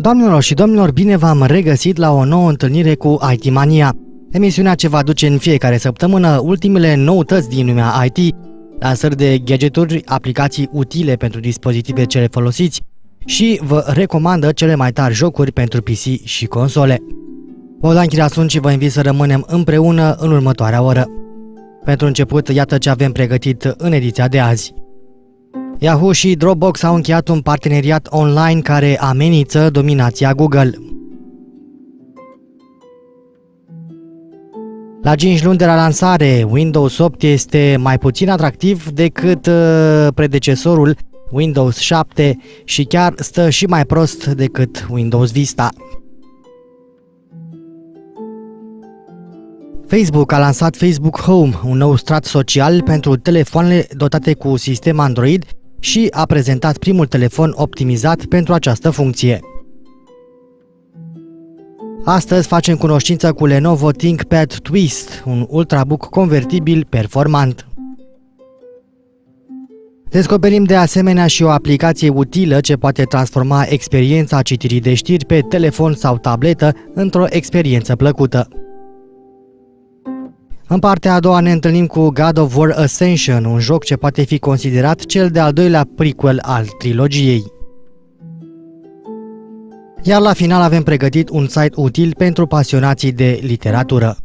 Doamnelor și domnilor, bine v-am regăsit la o nouă întâlnire cu IT Mania, emisiunea ce vă aduce în fiecare săptămână ultimele noutăți din lumea IT, lansări de gadgeturi, aplicații utile pentru dispozitive ce le folosiți și vă recomandă cele mai tari jocuri pentru PC și console. Bogdan Chirea sunt și vă invit să rămânem împreună în următoarea oră. Pentru început, iată ce avem pregătit în ediția de azi. Yahoo și Dropbox au încheiat un parteneriat online care amenință dominația Google. La 5 luni de la lansare, Windows 8 este mai puțin atractiv decât predecesorul Windows 7 și chiar stă și mai prost decât Windows Vista. Facebook a lansat Facebook Home, un nou strat social pentru telefoanele dotate cu sistem Android și a prezentat primul telefon optimizat pentru această funcție. Astăzi facem cunoștință cu Lenovo ThinkPad Twist, un ultrabook convertibil performant. Descoperim de asemenea și o aplicație utilă ce poate transforma experiența citirii de știri pe telefon sau tabletă într-o experiență plăcută. În partea a doua ne întâlnim cu God of War Ascension, un joc ce poate fi considerat cel de-al doilea prequel al trilogiei. Iar la final avem pregătit un site util pentru pasionații de literatură.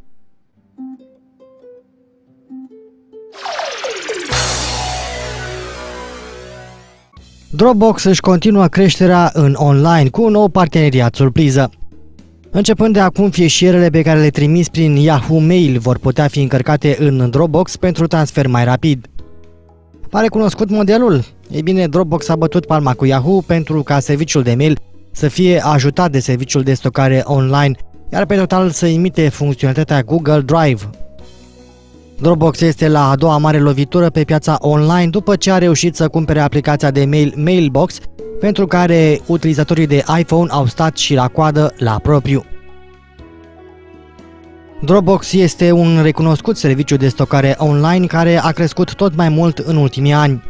Dropbox își continuă creșterea în online cu un nou parteneriat surpriză. Începând de acum, fișierele pe care le trimis prin Yahoo Mail vor putea fi încărcate în Dropbox pentru transfer mai rapid. Pare cunoscut modelul? Ei bine, Dropbox a bătut palma cu Yahoo pentru ca serviciul de mail să fie ajutat de serviciul de stocare online, iar pe total să imite funcționalitatea Google Drive. Dropbox este la a doua mare lovitură pe piața online după ce a reușit să cumpere aplicația de mail Mailbox, pentru care utilizatorii de iPhone au stat și la coadă la propriu. Dropbox este un recunoscut serviciu de stocare online care a crescut tot mai mult în ultimii ani.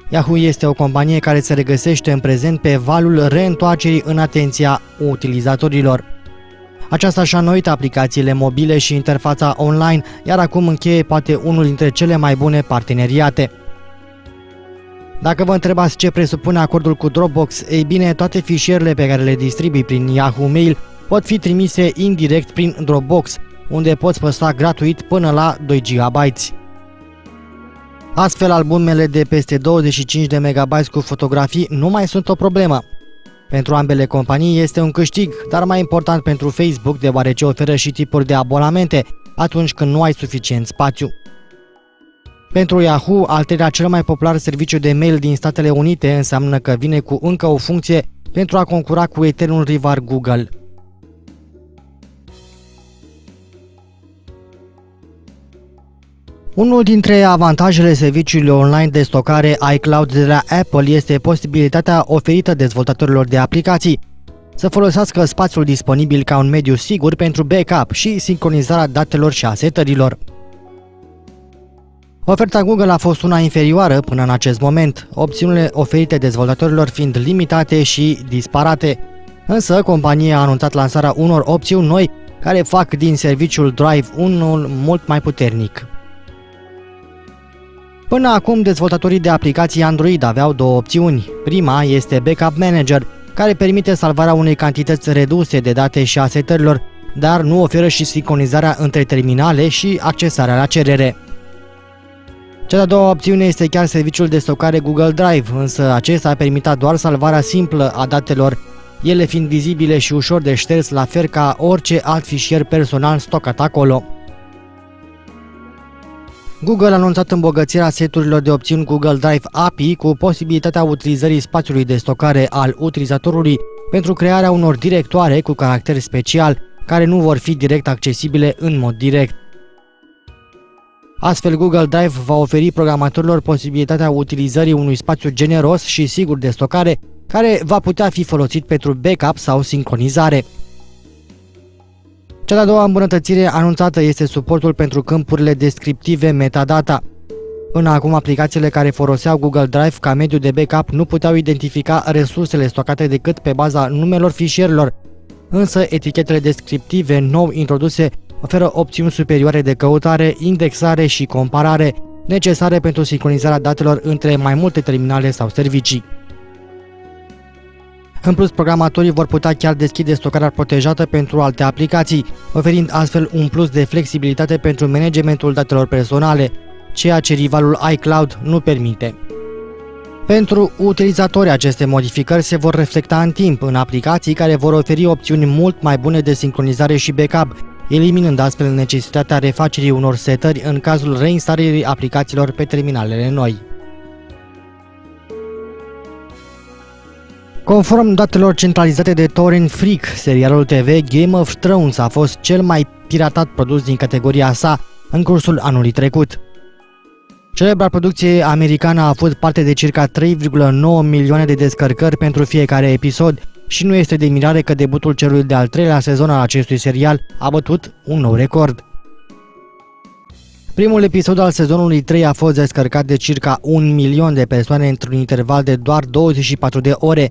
Yahoo este o companie care se regăsește în prezent pe valul reîntoarcerii în atenția utilizatorilor. Aceasta și-a înnoit aplicațiile mobile și interfața online, iar acum încheie poate unul dintre cele mai bune parteneriate. Dacă vă întrebați ce presupune acordul cu Dropbox, ei bine, toate fișierele pe care le distribui prin Yahoo Mail pot fi trimise indirect prin Dropbox, unde poți păstra gratuit până la 2 GB. Astfel, albumele de peste 25 de MB cu fotografii nu mai sunt o problemă. Pentru ambele companii este un câștig, dar mai important pentru Facebook, deoarece oferă și tipuri de abonamente atunci când nu ai suficient spațiu. Pentru Yahoo, al treilea cel mai popular serviciu de mail din Statele Unite, înseamnă că vine cu încă o funcție pentru a concura cu eternul rival Google. Unul dintre avantajele serviciului online de stocare iCloud de la Apple este posibilitatea oferită dezvoltatorilor de aplicații să folosească spațiul disponibil ca un mediu sigur pentru backup și sincronizarea datelor și a setărilor. Oferta Google a fost una inferioară până în acest moment, opțiunile oferite dezvoltatorilor fiind limitate și disparate. Însă, compania a anunțat lansarea unor opțiuni noi care fac din serviciul Drive unul mult mai puternic. Până acum, dezvoltatorii de aplicații Android aveau două opțiuni. Prima este Backup Manager, care permite salvarea unei cantități reduse de date și a setărilor, dar nu oferă și sincronizarea între terminale și accesarea la cerere. Cea de-a doua opțiune este chiar serviciul de stocare Google Drive, însă acesta permitea doar salvarea simplă a datelor, ele fiind vizibile și ușor de șters, la fel ca orice alt fișier personal stocat acolo. Google a anunțat îmbogățirea seturilor de opțiuni Google Drive API cu posibilitatea utilizării spațiului de stocare al utilizatorului pentru crearea unor directoare cu caracter special, care nu vor fi direct accesibile în mod direct. Astfel, Google Drive va oferi programatorilor posibilitatea utilizării unui spațiu generos și sigur de stocare, care va putea fi folosit pentru backup sau sincronizare. Cea de-a doua îmbunătățire anunțată este suportul pentru câmpurile descriptive metadata. Până acum, aplicațiile care foloseau Google Drive ca mediu de backup nu puteau identifica resursele stocate decât pe baza numelor fișierelor, însă etichetele descriptive nou introduse oferă opțiuni superioare de căutare, indexare și comparare, necesare pentru sincronizarea datelor între mai multe terminale sau servicii. În plus, programatorii vor putea chiar deschide stocarea protejată pentru alte aplicații, oferind astfel un plus de flexibilitate pentru managementul datelor personale, ceea ce rivalul iCloud nu permite. Pentru utilizatori, aceste modificări se vor reflecta în timp în aplicații care vor oferi opțiuni mult mai bune de sincronizare și backup, eliminând astfel necesitatea refacerii unor setări în cazul reinstalării aplicațiilor pe terminalele noi. Conform datelor centralizate de Torrent Freak, serialul TV Game of Thrones a fost cel mai piratat produs din categoria sa în cursul anului trecut. Celebra producție americană a avut parte de circa 3,9 milioane de descărcări pentru fiecare episod și nu este de mirare că debutul celui de-al treilea sezon al acestui serial a bătut un nou record. Primul episod al sezonului 3 a fost descărcat de circa 1 milion de persoane într-un interval de doar 24 de ore,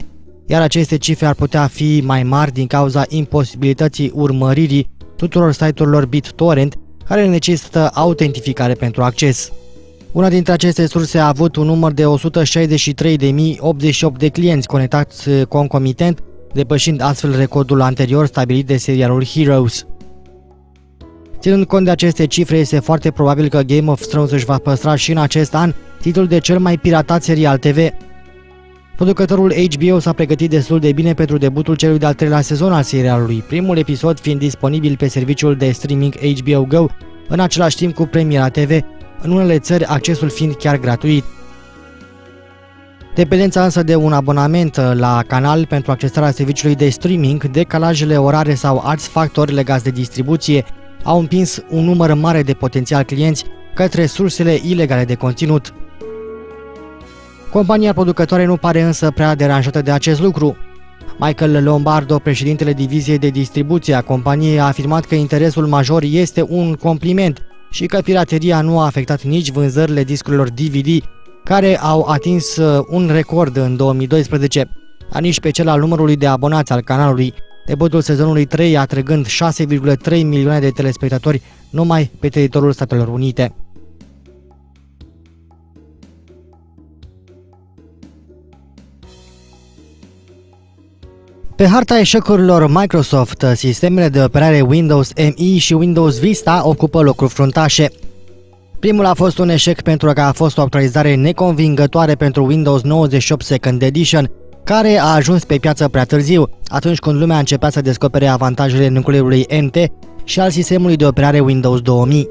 iar aceste cifre ar putea fi mai mari din cauza imposibilității urmăririi tuturor site-urilor BitTorrent care necesită autentificare pentru acces. Una dintre aceste surse a avut un număr de 163.088 de clienți conectați concomitent, depășind astfel recordul anterior stabilit de serialul Heroes. Ținând cont de aceste cifre, este foarte probabil că Game of Thrones își va păstra și în acest an titlul de cel mai piratat serial TV. Producătorul HBO s-a pregătit destul de bine pentru debutul celui de-al treilea sezon al serialului, primul episod fiind disponibil pe serviciul de streaming HBO Go, în același timp cu premiera TV, în unele țări accesul fiind chiar gratuit. Dependența însă de un abonament la canal pentru accesarea serviciului de streaming, decalajele orare sau alți factori legați de distribuție au împins un număr mare de potențial clienți către sursele ilegale de conținut. Compania producătoare nu pare însă prea deranjată de acest lucru. Michael Lombardo, președintele diviziei de distribuție a companiei, a afirmat că interesul major este un compliment și că pirateria nu a afectat nici vânzările discurilor DVD, care au atins un record în 2012, dar nici pe cel al numărului de abonați al canalului, debutul sezonului 3 atrăgând 6,3 milioane de telespectatori numai pe teritoriul Statelor Unite. Pe harta eșecurilor Microsoft, sistemele de operare Windows ME și Windows Vista ocupă locuri fruntașe. Primul a fost un eșec pentru că a fost o actualizare neconvingătoare pentru Windows 98 Second Edition, care a ajuns pe piață prea târziu, atunci când lumea începea să descopere avantajele nucleului NT și al sistemului de operare Windows 2000.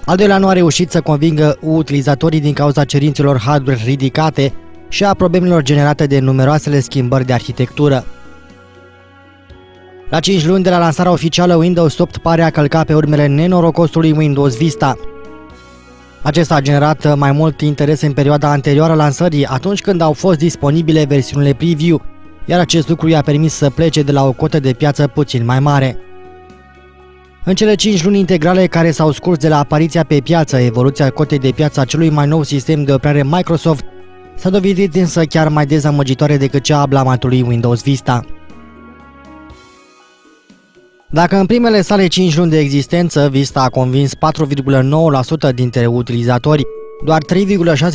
Al doilea nu a reușit să convingă utilizatorii din cauza cerințelor hardware ridicate și a problemelor generate de numeroasele schimbări de arhitectură. La 5 luni de la lansarea oficială, Windows 8 pare a călca pe urmele nenorocosului Windows Vista. Acesta a generat mai mult interes în perioada anterioară lansării, atunci când au fost disponibile versiunile preview, iar acest lucru i-a permis să plece de la o cotă de piață puțin mai mare. În cele 5 luni integrale care s-au scurs de la apariția pe piață, evoluția cotei de piață a celui mai nou sistem de operare Microsoft s-a dovedit însă chiar mai dezamăgitoare decât cea a blamatului Windows Vista. Dacă în primele sale 5 luni de existență Vista a convins 4,9% dintre utilizatori, doar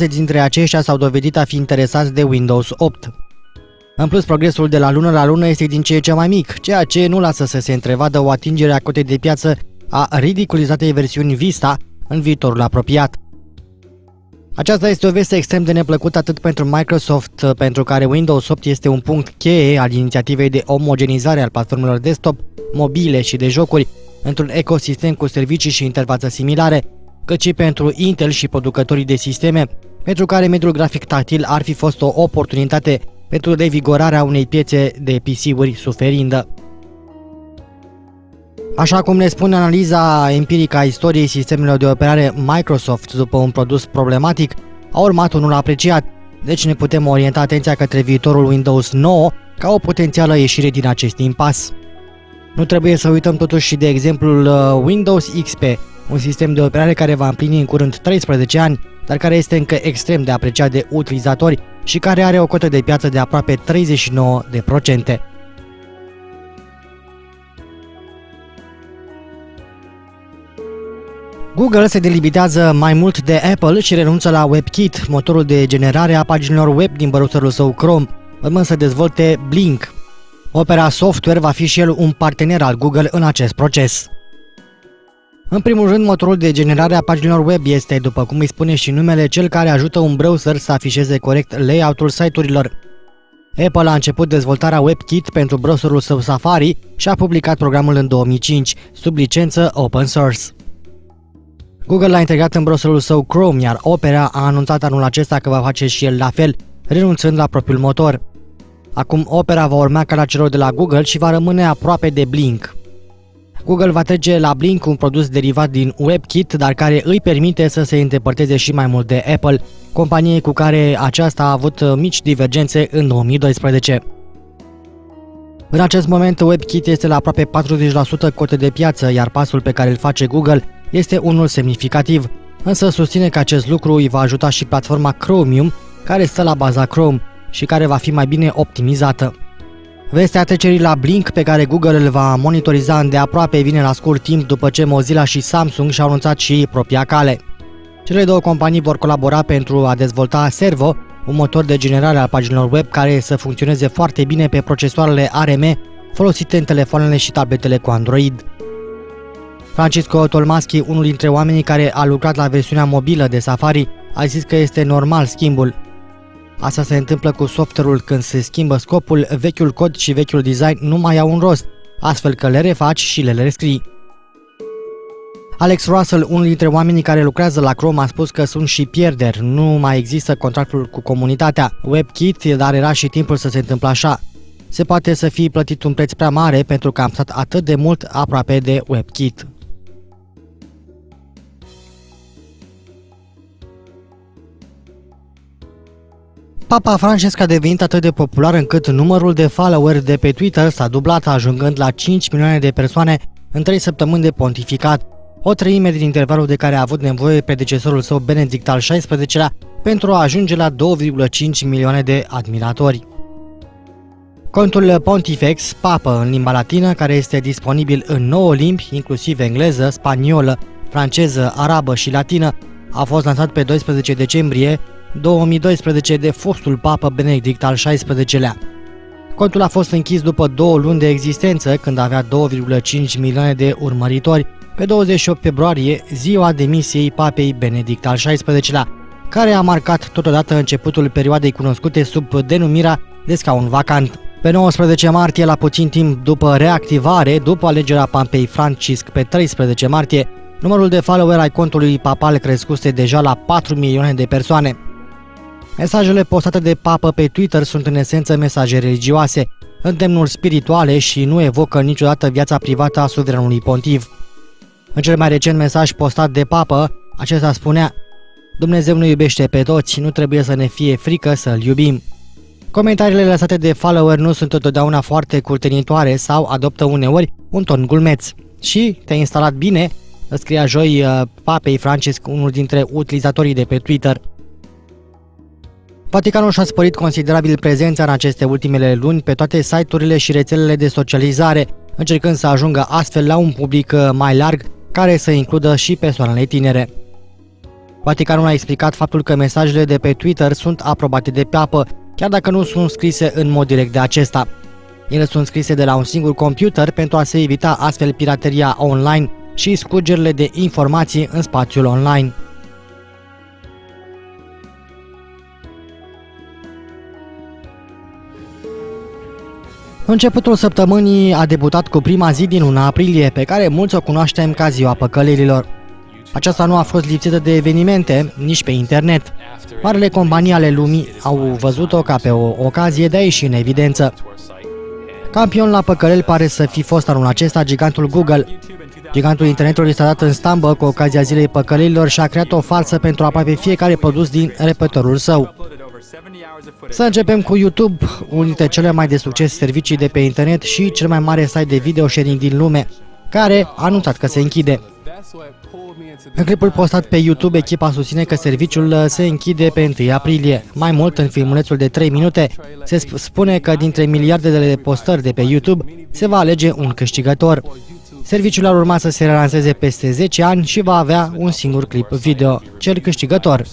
3,6% dintre aceștia s-au dovedit a fi interesați de Windows 8. În plus, progresul de la lună la lună este din ce mai mic, ceea ce nu lasă să se întrevadă o atingere a cotei de piață a ridiculizatei versiuni Vista în viitorul apropiat. Aceasta este o veste extrem de neplăcută atât pentru Microsoft, pentru care Windows 8 este un punct cheie al inițiativei de omogenizare al platformelor desktop, mobile și de jocuri într-un ecosistem cu servicii și interfață similare, cât și pentru Intel și producătorii de sisteme, pentru care mediul grafic tactil ar fi fost o oportunitate pentru revigorarea unei piețe de PC-uri suferindă. Așa cum ne spune analiza empirică a istoriei sistemelor de operare Microsoft după un produs problematic, a urmat unul apreciat, deci ne putem orienta atenția către viitorul Windows 9 ca o potențială ieșire din acest impas. Nu trebuie să uităm totuși și de exemplul Windows XP, un sistem de operare care va împlini în curând 13 ani, dar care este încă extrem de apreciat de utilizatori și care are o cotă de piață de aproape 39%. Google se delimitează mai mult de Apple și renunță la WebKit, motorul de generare a paginilor web din browserul său Chrome, urmând să dezvolte Blink. Opera Software va fi și el un partener al Google în acest proces. În primul rând, motorul de generare a paginilor web este, după cum îi spune și numele, cel care ajută un browser să afișeze corect layout-ul site-urilor. Apple a început dezvoltarea WebKit pentru browserul său Safari și a publicat programul în 2005, sub licență open source. Google l-a integrat în browserul său Chrome, iar Opera a anunțat anul acesta că va face și el la fel, renunțând la propriul motor. Acum Opera va urma calea celor de la Google și va rămâne aproape de Blink. Google va trece la Blink, un produs derivat din WebKit, dar care îi permite să se îndepărteze și mai mult de Apple, companie cu care aceasta a avut mici divergențe în 2012. În acest moment, WebKit este la aproape 40% cotă de piață, iar pasul pe care îl face Google este unul semnificativ, însă susține că acest lucru îi va ajuta și platforma Chromium, care stă la baza Chrome și care va fi mai bine optimizată. Vestea trecerii la Blink, pe care Google îl va monitoriza îndeaproape, vine la scurt timp după ce Mozilla și Samsung și-au anunțat și propria cale. Cele două companii vor colabora pentru a dezvolta Servo, un motor de generare al paginilor web care să funcționeze foarte bine pe procesoarele ARM folosite în telefoanele și tabletele cu Android. Francisco Tolmaschi, unul dintre oamenii care a lucrat la versiunea mobilă de Safari, a zis că este normal schimbul. Asta se întâmplă cu software-ul când se schimbă scopul, vechiul cod și vechiul design nu mai au un rost, astfel că le refaci și le rescrii. Alex Russell, unul dintre oamenii care lucrează la Chrome, a spus că sunt și pierderi, nu mai există contractul cu comunitatea WebKit, dar era și timpul să se întâmple așa. Se poate să fie plătit un preț prea mare pentru că am stat atât de mult aproape de WebKit. Papa Francesc a devenit atât de popular încât numărul de followeri de pe Twitter s-a dublat, ajungând la 5 milioane de persoane în 3 săptămâni de pontificat, o treime din intervalul de care a avut nevoie predecesorul său Benedict al XVI-lea pentru a ajunge la 2,5 milioane de admiratori. Contul Pontifex, papă în limba latină, care este disponibil în 9 limbi, inclusiv engleză, spaniolă, franceză, arabă și latină, a fost lansat pe 12 decembrie 2012 de fostul papă Benedict al XVI-lea. Contul a fost închis după 2 luni de existență, când avea 2,5 milioane de urmăritori, pe 28 februarie, ziua demisiei papei Benedict al XVI-lea, care a marcat totodată începutul perioadei cunoscute sub denumirea de scaun vacant. Pe 19 martie, la puțin timp după reactivare, după alegerea papei Francisc pe 13 martie, numărul de follower ai contului papal crescuse deja la 4 milioane de persoane. Mesajele postate de papă pe Twitter sunt în esență mesaje religioase, îndemnuri spirituale și nu evocă niciodată viața privată a suveranului pontiv. În cel mai recent mesaj postat de papă, acesta spunea: Dumnezeu nu iubește pe toți, nu trebuie să ne fie frică să-L iubim. Comentariile lăsate de follower nu sunt întotdeauna foarte curtenitoare sau adoptă uneori un ton glumeț. Și te-ai instalat bine? Scria joi papei Francisc, unul dintre utilizatorii de pe Twitter. Vaticanul și-a spărit considerabil prezența în aceste ultimele luni pe toate site-urile și rețelele de socializare, încercând să ajungă astfel la un public mai larg, care să includă și persoanele tinere. Vaticanul a explicat faptul că mesajele de pe Twitter sunt aprobate de papă, chiar dacă nu sunt scrise în mod direct de acesta. Ele sunt scrise de la un singur computer pentru a se evita astfel pirateria online și scurgerile de informații în spațiul online. Începutul săptămânii a debutat cu prima zi din luna aprilie, pe care mulți o cunoaștem ca ziua păcălirilor. Aceasta nu a fost lipsită de evenimente, nici pe internet. Marile companii ale lumii au văzut-o ca pe o ocazie de a ieși în evidență. Campion la păcălel pare să fi fost anul acesta gigantul Google. Gigantul internetului s-a dat în stambă cu ocazia zilei păcălilor și a creat o falsă pentru aproape fiecare produs din repertoriul său. Să începem cu YouTube, unul dintre cele mai de succes servicii de pe internet și cel mai mare site de video sharing din lume, care a anunțat că se închide. În clipul postat pe YouTube, echipa susține că serviciul se închide pe 1 aprilie. Mai mult, în filmulețul de 3 minute, se spune că dintre miliardele de postări de pe YouTube se va alege un câștigător. Serviciul ar urma să se relanseze peste 10 ani și va avea un singur clip video, cel câștigător.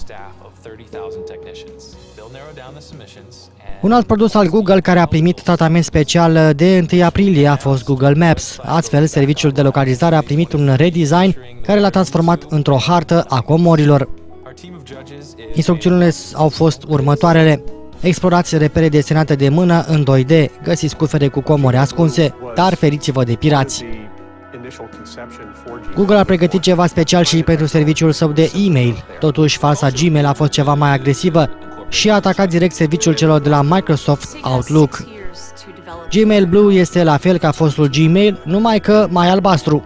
Un alt produs al Google care a primit tratament special de 1 aprilie a fost Google Maps. Astfel, serviciul de localizare a primit un redesign care l-a transformat într-o hartă a comorilor. Instrucțiunile au fost următoarele. Explorați repere desenate de mână în 2D, găsiți cufere cu comori ascunse, dar feriți-vă de pirați. Google a pregătit ceva special și pentru serviciul său de e-mail. Totuși, falsa Gmail a fost ceva mai agresivă și a atacat direct serviciul celor de la Microsoft Outlook. Gmail Blue este la fel ca fostul Gmail, numai că mai albastru.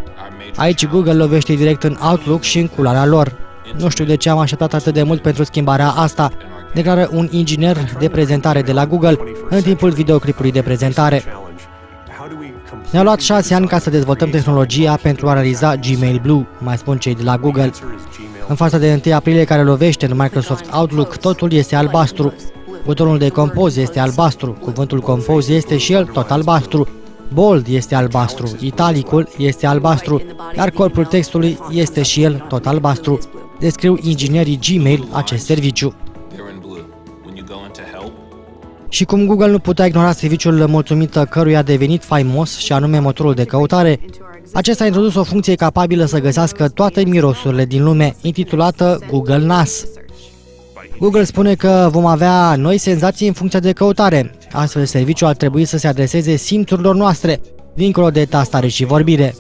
Aici Google lovește direct în Outlook și în culoarea lor. Nu știu de ce am așteptat atât de mult pentru schimbarea asta, declară un inginer de prezentare de la Google în timpul videoclipului de prezentare. Ne-a luat 6 ani ca să dezvoltăm tehnologia pentru a realiza Gmail Blue, mai spun cei de la Google. În fața de 1 aprilie care lovește în Microsoft Outlook, totul este albastru. Butonul de Compose este albastru, cuvântul Compose este și el tot albastru, Bold este albastru, italicul este albastru, iar corpul textului este și el tot albastru. Descriu inginerii Gmail acest serviciu. Și cum Google nu putea ignora serviciul mulțumită căruia a devenit faimos, și anume motorul de căutare, acesta a introdus o funcție capabilă să găsească toate mirosurile din lume, intitulată Google NAS. Google spune că vom avea noi senzații în funcția de căutare. Astfel, serviciul ar trebui să se adreseze simțurilor noastre, dincolo de tastare și vorbire.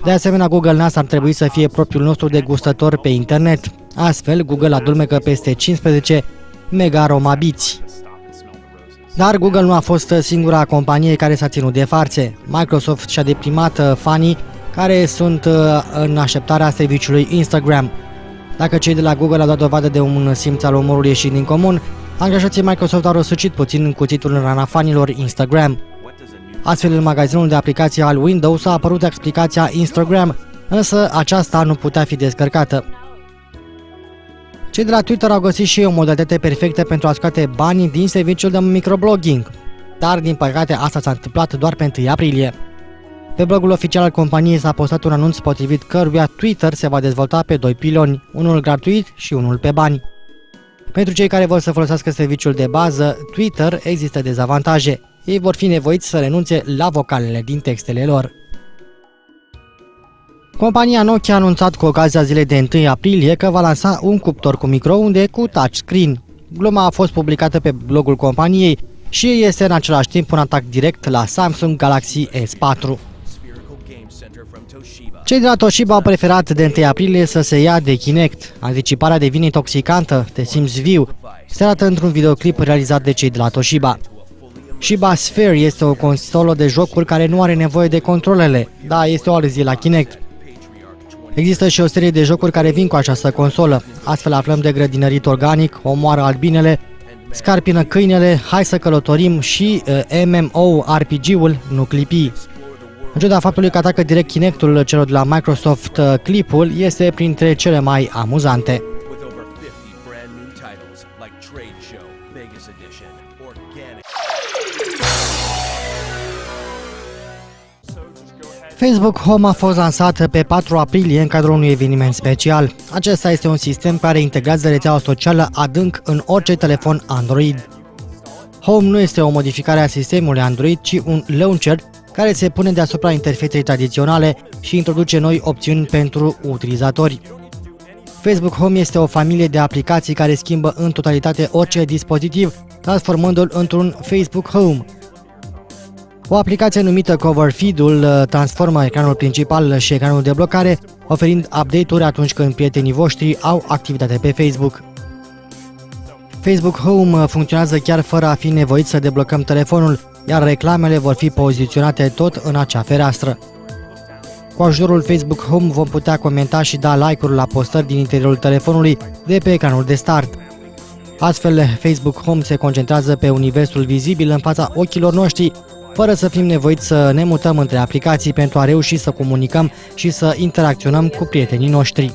De asemenea, Google NAS ar trebui să fie propriul nostru degustător pe internet. Astfel, Google adulmecă peste 15 megaromabiți. Dar Google nu a fost singura companie care s-a ținut de farțe. Microsoft și-a deprimat fanii care sunt în așteptarea serviciului Instagram. Dacă cei de la Google au dat dovadă de un simț al umorului ieșit din comun, angajații Microsoft au răsucit puțin în cuțitul în rana fanilor Instagram. Astfel, în magazinul de aplicații al Windows a apărut explicația Instagram, însă aceasta nu putea fi descărcată. Cei de la Twitter au găsit și o modalitate perfectă pentru a scoate banii din serviciul de microblogging, dar din păcate asta s-a întâmplat doar pe 1 aprilie. Pe blogul oficial al companiei s-a postat un anunț potrivit căruia Twitter se va dezvolta pe 2 piloni, unul gratuit și unul pe bani. Pentru cei care vor să folosească serviciul de bază, Twitter, există dezavantaje. Ei vor fi nevoiți să renunțe la vocalele din textele lor. Compania Nokia a anunțat cu ocazia zilei de 1 aprilie că va lansa un cuptor cu microunde cu touchscreen. Gluma a fost publicată pe blogul companiei și este în același timp un atac direct la Samsung Galaxy S4. Cei de la Toshiba au preferat de 1 aprilie să se ia de Kinect. Anticiparea devine intoxicantă, te simți viu, se arată într-un videoclip realizat de cei de la Toshiba. Shiba Sphere este o consolă de jocuri care nu are nevoie de controlele, dar este o aluzie la Kinect. Există și o serie de jocuri care vin cu această consolă. Astfel aflăm de grădinărit organic, omoară albinele, scarpină câinele, hai să călătorim și MMORPG-ul Nu Clipi. În ciuda faptului că atacă direct Kinect-ul celor de la Microsoft, clipul este printre cele mai amuzante. Facebook Home a fost lansat pe 4 aprilie în cadrul unui eveniment special. Acesta este un sistem care integrează rețeaua socială adânc în orice telefon Android. Home nu este o modificare a sistemului Android, ci un launcher care se pune deasupra interfeței tradiționale și introduce noi opțiuni pentru utilizatori. Facebook Home este o familie de aplicații care schimbă în totalitate orice dispozitiv, transformându-l într-un Facebook Home. O aplicație numită Cover Feed-ul transformă ecranul principal și ecranul de blocare, oferind update-uri atunci când prietenii voștri au activitate pe Facebook. Facebook Home funcționează chiar fără a fi nevoit să deblocăm telefonul. iar reclamele vor fi poziționate tot în acea fereastră. Cu ajutorul Facebook Home vom putea comenta și da like-uri la postări din interiorul telefonului de pe ecranul de start. Astfel, Facebook Home se concentrează pe universul vizibil în fața ochilor noștri, fără să fim nevoiți să ne mutăm între aplicații pentru a reuși să comunicăm și să interacționăm cu prietenii noștri.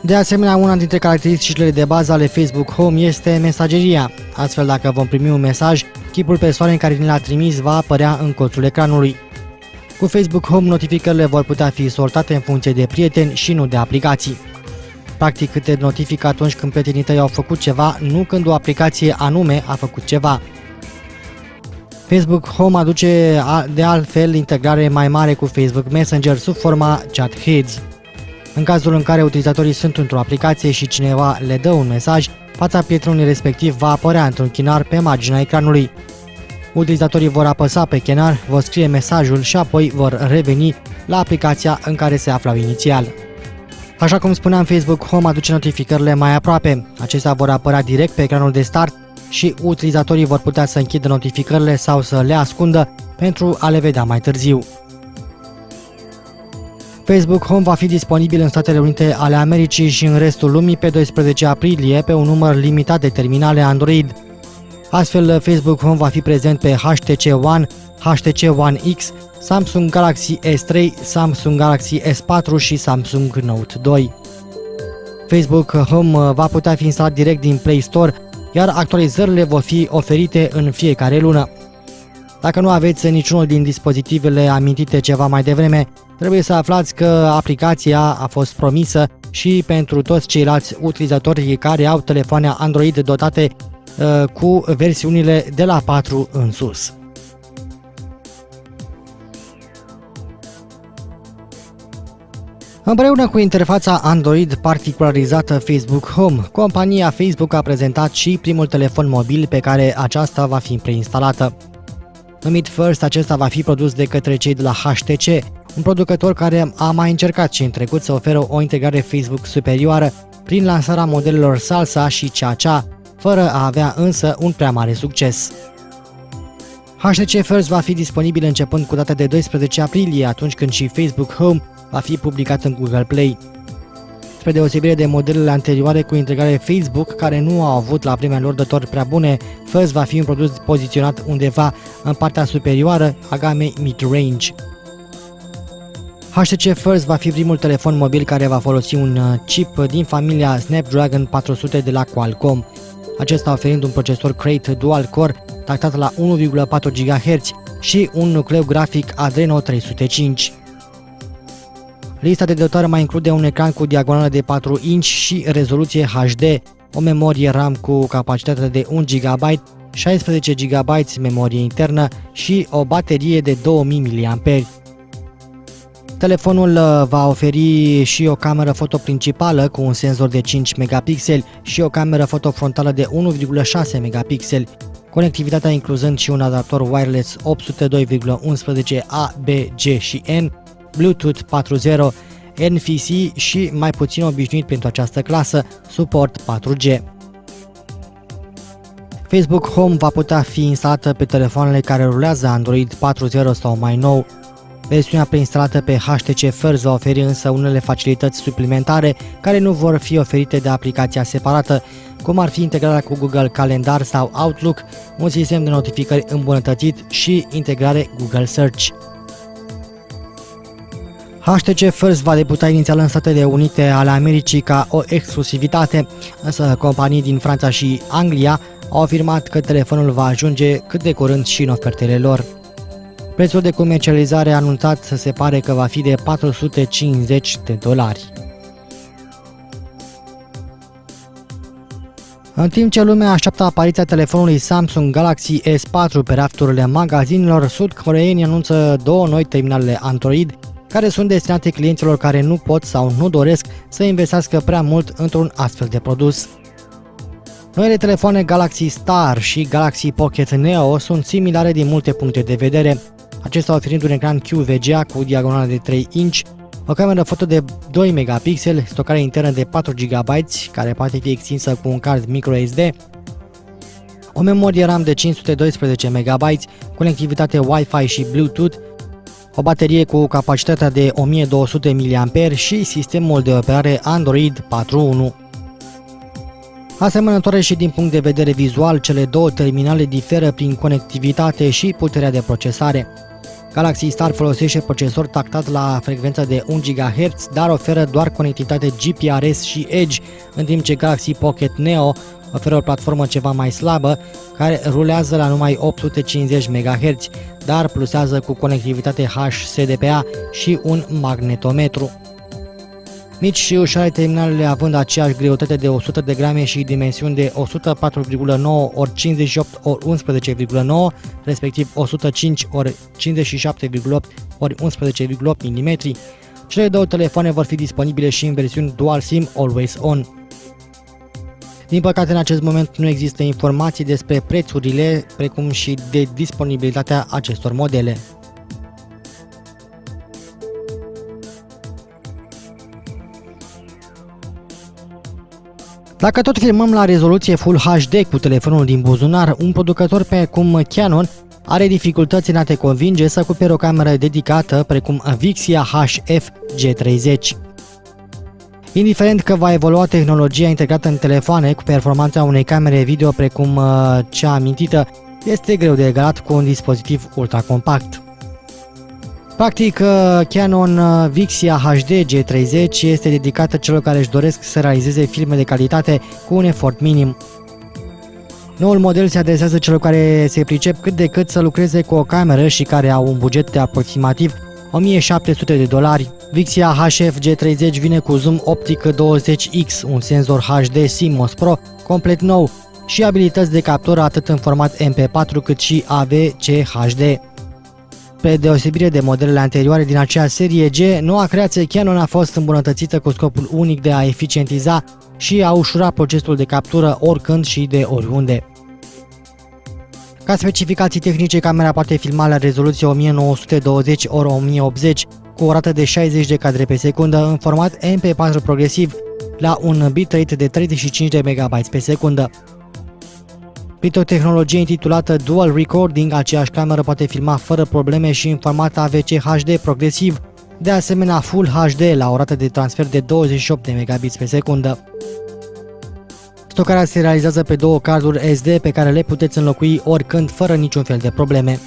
De asemenea, una dintre caracteristicile de bază ale Facebook Home este mesageria. Astfel, dacă vom primi un mesaj, chipul persoanei care ne l-a trimis va apărea în colțul ecranului. Cu Facebook Home, notificările vor putea fi sortate în funcție de prieteni și nu de aplicații. Practic, te notifică atunci când prietenii tăi au făcut ceva, nu când o aplicație anume a făcut ceva. Facebook Home aduce de altfel integrare mai mare cu Facebook Messenger sub forma chat heads. În cazul în care utilizatorii sunt într-o aplicație și cineva le dă un mesaj, fața prietenului respectiv va apărea într-un chinar pe marginea ecranului. Utilizatorii vor apăsa pe chinar, vor scrie mesajul și apoi vor reveni la aplicația în care se aflau inițial. Așa cum spuneam, Facebook Home aduce notificările mai aproape. Acestea vor apărea direct pe ecranul de start și utilizatorii vor putea să închidă notificările sau să le ascundă pentru a le vedea mai târziu. Facebook Home va fi disponibil în Statele Unite ale Americii și în restul lumii pe 12 aprilie pe un număr limitat de terminale Android. Astfel, Facebook Home va fi prezent pe HTC One, HTC One X, Samsung Galaxy S3, Samsung Galaxy S4 și Samsung Note 2. Facebook Home va putea fi instalat direct din Play Store, iar actualizările vor fi oferite în fiecare lună. Dacă nu aveți niciunul din dispozitivele amintite ceva mai devreme, trebuie să aflați că aplicația a fost promisă și pentru toți ceilalți utilizatori care au telefoane Android dotate cu versiunile de la 4 în sus. Împreună cu interfața Android particularizată Facebook Home, compania Facebook a prezentat și primul telefon mobil pe care aceasta va fi preinstalată. Numit First, acesta va fi produs de către cei de la HTC, un producător care a mai încercat și în trecut să oferă o integrare Facebook superioară prin lansarea modelelor Salsa și Cha-Cha, fără a avea însă un prea mare succes. HTC First va fi disponibil începând cu data de 12 aprilie, atunci când și Facebook Home va fi publicat în Google Play. Spre deosebire de modelele anterioare cu integrare Facebook, care nu au avut la vremea lor dători prea bune, First va fi un produs poziționat undeva în partea superioară a gamei mid-range. HTC First va fi primul telefon mobil care va folosi un chip din familia Snapdragon 400 de la Qualcomm, acesta oferind un procesor Krait dual-core tractat la 1,4 GHz și un nucleu grafic Adreno 305. Lista de dotare mai include un ecran cu diagonală de 4 inch și rezoluție HD, o memorie RAM cu capacitate de 1 GB, 16 GB memorie internă și o baterie de 2000 mAh. Telefonul va oferi și o cameră foto principală cu un senzor de 5 megapixeli și o cameră foto frontală de 1,6 megapixeli, conectivitatea incluzând și un adaptor wireless 802,11a, B, G și N, Bluetooth 4.0, NFC și, mai puțin obișnuit pentru această clasă, suport 4G. Facebook Home va putea fi instalată pe telefoanele care rulează Android 4.0 sau mai nou. Versiunea preinstalată pe HTC First va oferi însă unele facilități suplimentare care nu vor fi oferite de aplicația separată, cum ar fi integrarea cu Google Calendar sau Outlook, un sistem de notificări îmbunătățit și integrare Google Search. HTC First va debuta inițial în Statele Unite ale Americii ca o exclusivitate, însă companii din Franța și Anglia au afirmat că telefonul va ajunge cât de curând și în ofertele lor. Prețul de comercializare anunțat se pare că va fi de $450. În timp ce lumea așteaptă apariția telefonului Samsung Galaxy S4 pe rafturile magazinelor, sud-coreeni anunță două noi terminale Android care sunt destinate clienților care nu pot sau nu doresc să investească prea mult într-un astfel de produs. Noile telefoane Galaxy Star și Galaxy Pocket Neo sunt similare din multe puncte de vedere, acesta oferind un ecran QVGA cu diagonală de 3 inch, o cameră foto de 2 megapixeli, stocare internă de 4 GB, care poate fi extinsă cu un card microSD, o memorie RAM de 512 MB, conectivitate Wi-Fi și Bluetooth, o baterie cu capacitatea de 1200 mAh și sistemul de operare Android 4.1. Asemănătoare și din punct de vedere vizual, cele două terminale diferă prin conectivitate și puterea de procesare. Galaxy Star folosește procesor tactat la frecvența de 1 GHz, dar oferă doar conectivitate GPRS și Edge, în timp ce Galaxy Pocket Neo oferă o platformă ceva mai slabă, care rulează la numai 850 MHz, dar plusează cu conectivitate HSDPA și un magnetometru. Mici și ușoare, terminalele având aceeași greutate de 100 de grame și dimensiuni de 104,9 × 58 × 11,9, respectiv 105 × 57,8 × 11,8 mm. Cele două telefoane vor fi disponibile și în versiuni Dual SIM Always On. Din păcate, în acest moment nu există informații despre prețurile, precum și de disponibilitatea acestor modele. Dacă tot filmăm la rezoluție Full HD cu telefonul din buzunar, un producător precum Canon are dificultăți în a te convinge să cumperi o cameră dedicată precum Vixia HF G30. Indiferent că va evolua tehnologia integrată în telefoane cu performanța unei camere video precum cea amintită, este greu de egalat cu un dispozitiv ultracompact. Practic, Canon Vixia HD G30 este dedicată celor care își doresc să realizeze filme de calitate cu un efort minim. Noul model se adresează celor care se pricep cât de cât să lucreze cu o cameră și care au un buget de aproximativ $1700. Vixia HF G30 vine cu zoom optic 20x, un senzor HD CMOS Pro complet nou și abilități de captură atât în format MP4 cât și AVC HD. Spre deosebire de modelele anterioare din acea serie G, noua creație Canon a fost îmbunătățită cu scopul unic de a eficientiza și a ușura procesul de captură oricând și de oriunde. Ca specificații tehnice, camera poate filma la rezoluție 1920 x 1080 cu o rată de 60 de cadre pe secundă în format MP4 progresiv la un bitrate de 35 de MB pe secundă. Printr-o tehnologie intitulată Dual Recording, aceeași cameră poate filma fără probleme și în format AVC HD progresiv, de asemenea Full HD la o rată de transfer de 28 de Mbps pe secundă. Stocarea se realizează pe două carduri SD pe care le puteți înlocui oricând fără niciun fel de probleme.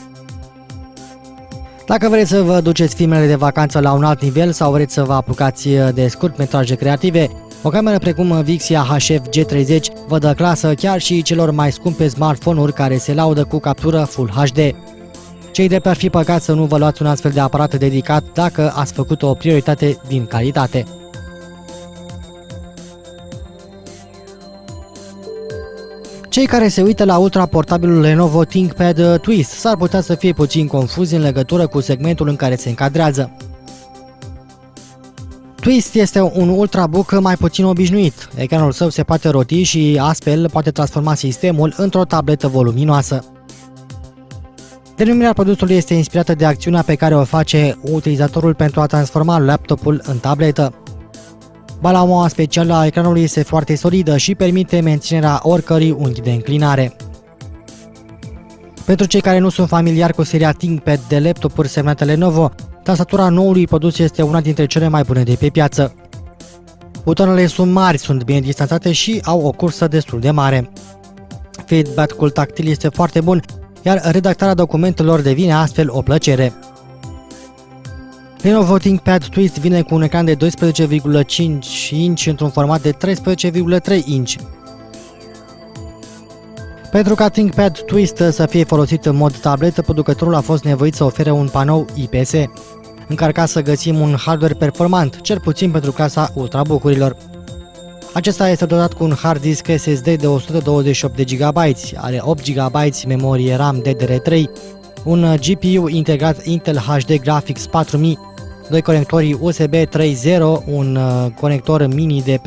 Dacă vreți să vă duceți filmele de vacanță la un alt nivel sau vreți să vă apucați de scurtmetraje creative, o cameră precum Vixia HF G30 vă dă clasă chiar și celor mai scumpe smartphone-uri care se laudă cu captură Full HD. Cei drept ar fi păcat să nu vă luați un astfel de aparat dedicat dacă ați făcut o prioritate din calitate. Cei care se uită la ultraportabilul Lenovo ThinkPad Twist s-ar putea să fie puțin confuzi în legătură cu segmentul în care se încadrează. Twist este un ultrabook mai puțin obișnuit. Ecranul său se poate roti și astfel poate transforma sistemul într-o tabletă voluminoasă. Denumirea produsului este inspirată de acțiunea pe care o face utilizatorul pentru a transforma laptopul în tabletă. Balamoa specială a ecranului este foarte solidă și permite menținerea oricărui unghi de înclinare. Pentru cei care nu sunt familiari cu seria ThinkPad de laptopuri semnate Lenovo, tastatura noului produs este una dintre cele mai bune de pe piață. Butoanele sunt mari, sunt bine distanțate și au o cursă destul de mare. Feedback-ul tactil este foarte bun, iar redactarea documentelor devine astfel o plăcere. Lenovo ThinkPad Twist vine cu un ecran de 12,5 inch într-un format de 13,3 inch. Pentru ca ThinkPad Twist să fie folosit în mod tabletă, producătorul a fost nevoit să ofere un panou IPS. Încercat să găsim un hardware performant, cel puțin pentru clasa ultrabook-urilor. Acesta este dotat cu un hard disk SSD de 128 de GB, are 8 GB memorie RAM DDR3, un GPU integrat Intel HD Graphics 4000, doi conectori USB 3.0, un conector mini DP,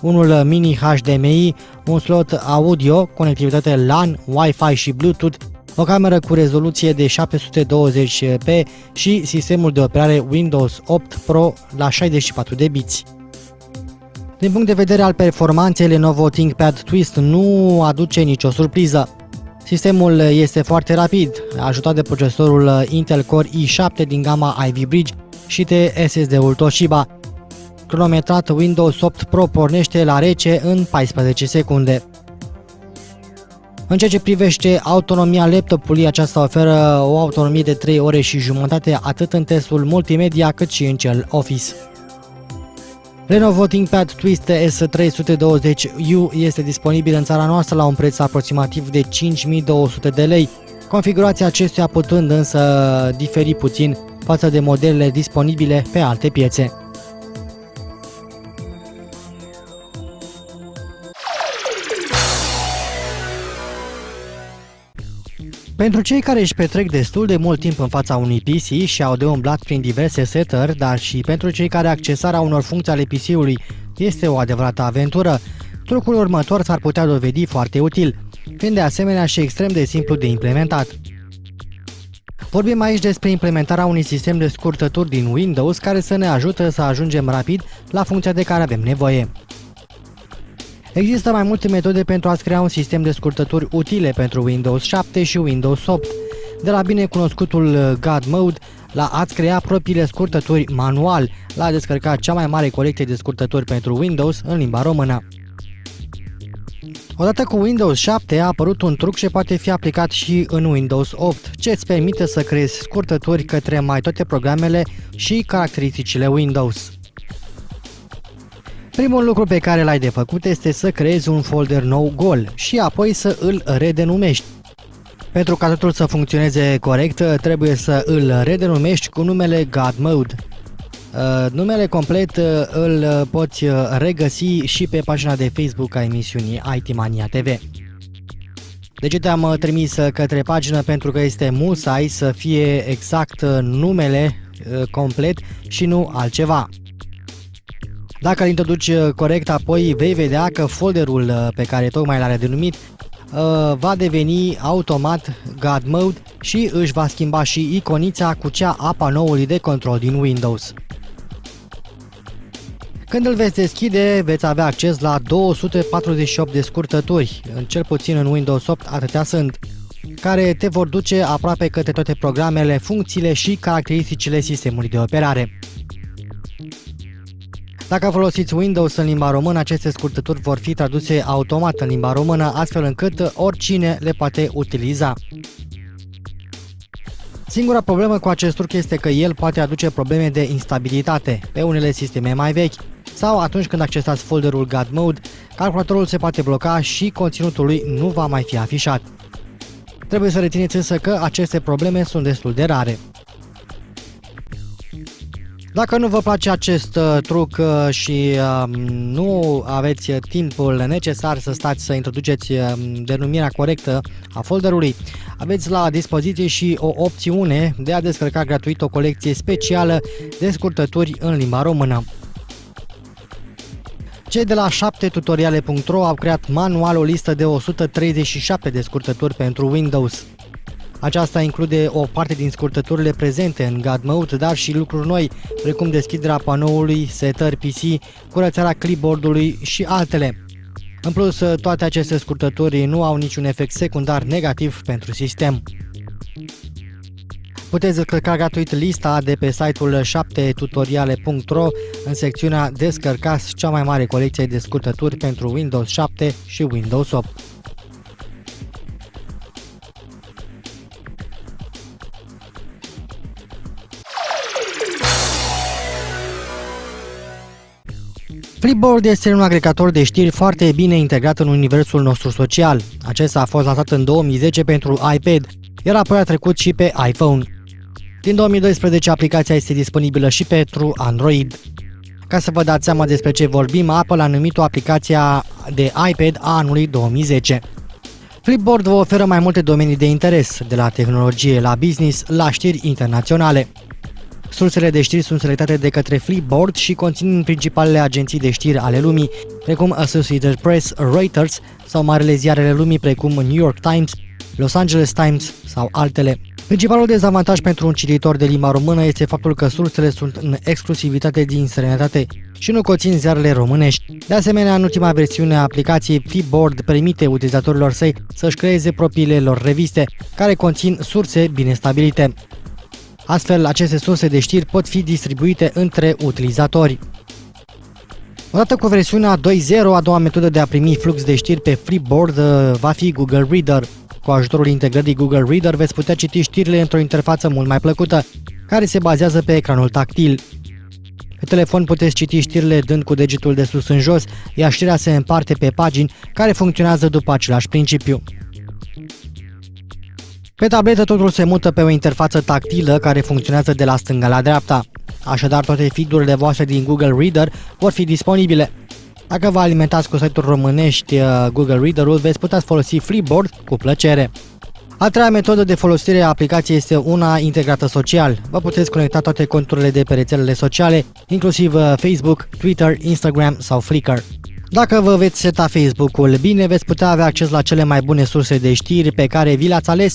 unul mini HDMI, un slot audio, conectivitate LAN, Wi-Fi și Bluetooth, o cameră cu rezoluție de 720p și sistemul de operare Windows 8 Pro la 64 de biți. Din punct de vedere al performanței, Lenovo ThinkPad Twist nu aduce nicio surpriză. Sistemul este foarte rapid, ajutat de procesorul Intel Core i7 din gama Ivy Bridge și de SSD-ul Toshiba. Cronometrat, Windows 8 Pro pornește la rece în 14 secunde. În ceea ce privește autonomia laptopului, aceasta oferă o autonomie de 3 ore și jumătate atât în testul multimedia cât și în cel Office. Lenovo ThinkPad Twist S320U este disponibil în țara noastră la un preț aproximativ de 5200 de lei, configurația acestuia putând însă diferi puțin față de modelele disponibile pe alte piețe. Pentru cei care își petrec destul de mult timp în fața unui PC și au de umblat prin diverse setări, dar și pentru cei care accesarea unor funcții ale PC-ului este o adevărată aventură, trucul următor s-ar putea dovedi foarte util, fiind de asemenea și extrem de simplu de implementat. Vorbim aici despre implementarea unui sistem de scurtături din Windows care să ne ajute să ajungem rapid la funcția de care avem nevoie. Există mai multe metode pentru a-ți crea un sistem de scurtături utile pentru Windows 7 și Windows 8, de la binecunoscutul God Mode, la a-ți crea propriile scurtături manual, la a descărca cea mai mare colecție de scurtături pentru Windows în limba română. Odată cu Windows 7 a apărut un truc ce poate fi aplicat și în Windows 8, ce îți permite să creezi scurtături către mai toate programele și caracteristicile Windows. Primul lucru pe care l-ai de făcut este să creezi un folder nou gol și apoi să îl redenumești. Pentru ca totul să funcționeze corect, trebuie să îl redenumești cu numele God Mode. Numele complet îl poți regăsi și pe pagina de Facebook a emisiunii IT Mania TV. De ce te-am trimis către pagină? Pentru că este musai să fie exact numele complet și nu altceva. Dacă îl introduci corect, apoi vei vedea că folderul pe care tocmai l-a redenumit va deveni automat God Mode și își va schimba și iconița cu cea a panoului de control din Windows. Când îl veți deschide, veți avea acces la 248 de scurtături, cel puțin în Windows 8 atâtea sunt, care te vor duce aproape către toate programele, funcțiile și caracteristicile sistemului de operare. Dacă folosiți Windows în limba română, aceste scurtături vor fi traduse automat în limba română, astfel încât oricine le poate utiliza. Singura problemă cu acest truc este că el poate aduce probleme de instabilitate pe unele sisteme mai vechi sau atunci când accesați folderul God Mode, calculatorul se poate bloca și conținutul lui nu va mai fi afișat. Trebuie să rețineți însă că aceste probleme sunt destul de rare. Dacă nu vă place acest truc și nu aveți timpul necesar să stați să introduceți denumirea corectă a folderului, aveți la dispoziție și o opțiune de a descărca gratuit o colecție specială de scurtături în limba română. Cei de la 7tutoriale.ro au creat manual o listă de 137 de scurtături pentru Windows. Aceasta include o parte din scurtăturile prezente în God Mode, dar și lucruri noi, precum deschiderea panoului, setări PC, curățarea clipboard-ului și altele. În plus, toate aceste scurtături nu au niciun efect secundar negativ pentru sistem. Puteți descărca gratuit lista de pe site-ul 7tutoriale.ro în secțiunea Descărcați cea mai mare colecție de scurtături pentru Windows 7 și Windows 8. Flipboard este un agregator de știri foarte bine integrat în universul nostru social. Acesta a fost lansat în 2010 pentru iPad, iar apoi a trecut și pe iPhone. Din 2012 aplicația este disponibilă și pentru Android. Ca să vă dați seama despre ce vorbim, Apple a numit-o aplicația de iPad a anului 2010. Flipboard vă oferă mai multe domenii de interes, de la tehnologie la business la știri internaționale. Sursele de știri sunt selectate de către Flipboard și conțin principalele agenții de știri ale lumii, precum Associated Press, Reuters sau marele ziarele lumii precum New York Times, Los Angeles Times sau altele. Principalul dezavantaj pentru un cititor de limba română este faptul că sursele sunt în exclusivitate din străinătate și nu conțin ziarele românești. De asemenea, în ultima versiune a aplicației, Flipboard permite utilizatorilor săi să-și creeze propriile lor reviste, care conțin surse bine stabilite. Astfel, aceste surse de știri pot fi distribuite între utilizatori. Odată cu versiunea 2.0, a doua metodă de a primi flux de știri pe Flipboard va fi Google Reader. Cu ajutorul integrării Google Reader veți putea citi știrile într-o interfață mult mai plăcută, care se bazează pe ecranul tactil. Pe telefon puteți citi știrile dând cu degetul de sus în jos, iar știrea se împarte pe pagini care funcționează după același principiu. Pe tabletă totul se mută pe o interfață tactilă care funcționează de la stânga la dreapta. Așadar, toate feed-urile voastre din Google Reader vor fi disponibile. Dacă vă alimentați cu site-uri românești Google Reader-ul, veți putea folosi Flipboard cu plăcere. A treia metodă de folosire a aplicației este una integrată social. Vă puteți conecta toate conturile de pe rețelele sociale, inclusiv Facebook, Twitter, Instagram sau Flickr. Dacă vă veți seta Facebook-ul bine, veți putea avea acces la cele mai bune surse de știri pe care vi le-ați ales